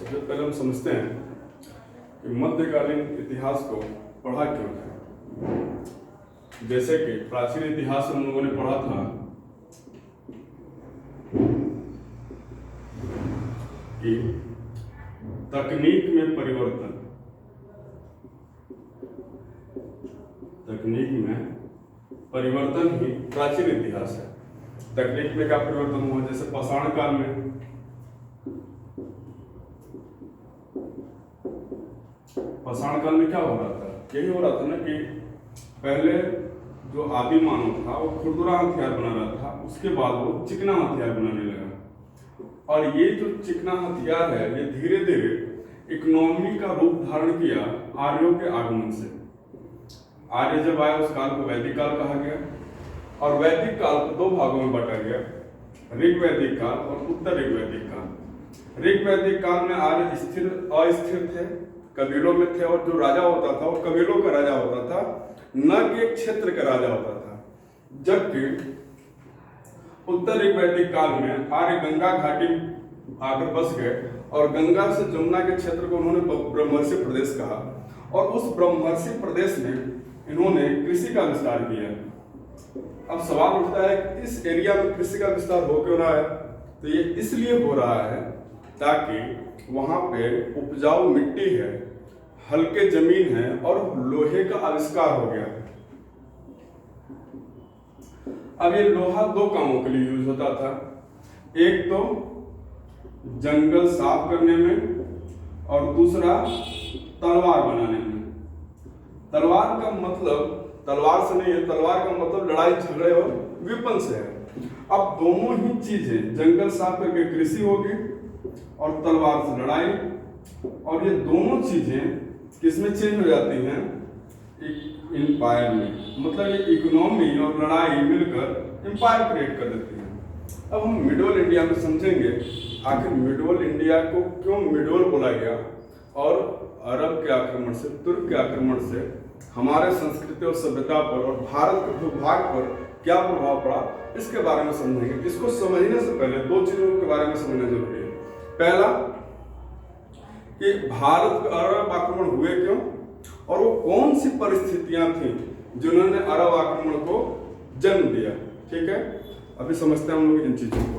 सबसे पहले हम समझते हैं कि मध्यकालीन इतिहास को पढ़ा क्यों है। जैसे कि प्राचीन इतिहास में हम लोगों ने पढ़ा था कि तकनीक में परिवर्तन, तकनीक में परिवर्तन ही प्राचीन इतिहास है। तकनीक में क्या परिवर्तन हुआ? जैसे पाषाण काल में क्या हो रहा था? यही हो रहा था ना कि पहले जो आदि मानव था वो खुरदुरा हथियार बना रहा था, उसके बाद वो चिकना हथियार बनाने लगा। और ये जो चिकना हथियार है ये धीरे धीरे इकोनॉमी का रूप धारण किया आर्यों के आगमन से। आर्य जब आए उस काल को वैदिक काल कहा गया, और वैदिक काल को दो भागों में बांटा गया, ऋग्वैदिक काल और उत्तर ऋग्वैदिक काल। ऋग्वैदिक काल में आर्य स्थिर अस्थिर थे, कबीलों में थे, और जो राजा होता था वो कबीलों का राजा होता था, न कि एक क्षेत्र का राजा होता था। जबकि उत्तर ऋग्वैदिक काल में आर्य गंगा घाटी आकर बस गए और गंगा से जमुना के क्षेत्र को उन्होंने ब्रह्मर्षि प्रदेश कहा, और उस ब्रह्मर्षि प्रदेश में इन्होंने कृषि का विस्तार किया। अब सवाल उठता है कि इस एरिया में कृषि का विस्तार हो क्यों रहा है? तो ये इसलिए हो रहा है ताकि वहां पे उपजाऊ मिट्टी है, हल्के जमीन है और लोहे का आविष्कार हो गया। अब ये लोहा दो कामों के लिए यूज होता था, एक तो जंगल साफ करने में और दूसरा तलवार बनाने में। तलवार का मतलब तलवार से नहीं है, तलवार का मतलब लड़ाई झगड़े और विपन से है। अब दोनों ही चीजें, जंगल साफ करके कृषि होगी और तलवार से लड़ाई, और ये दोनों चीजें किसमें चेंज हो जाती हैं? एम्पायर में। मतलब ये इकोनॉमी और लड़ाई मिलकर एम्पायर क्रिएट कर देती हैं। अब हम मिडल इंडिया में समझेंगे आखिर मिडल इंडिया को क्यों मिडल बोला गया, और अरब के आक्रमण से, तुर्क के आक्रमण से हमारे संस्कृति और सभ्यता पर और भारत के भूभाग पर क्या प्रभाव पड़ा, इसके बारे में समझेंगे। इसको समझने से पहले दो चीजों के बारे में समझना जरूरी है। पहला कि भारत का अरब आक्रमण हुए क्यों, और वो कौन सी परिस्थितियां थी जिन्होंने अरब आक्रमण को जन्म दिया। ठीक है, अभी समझते हैं हम लोग इन चीजों को।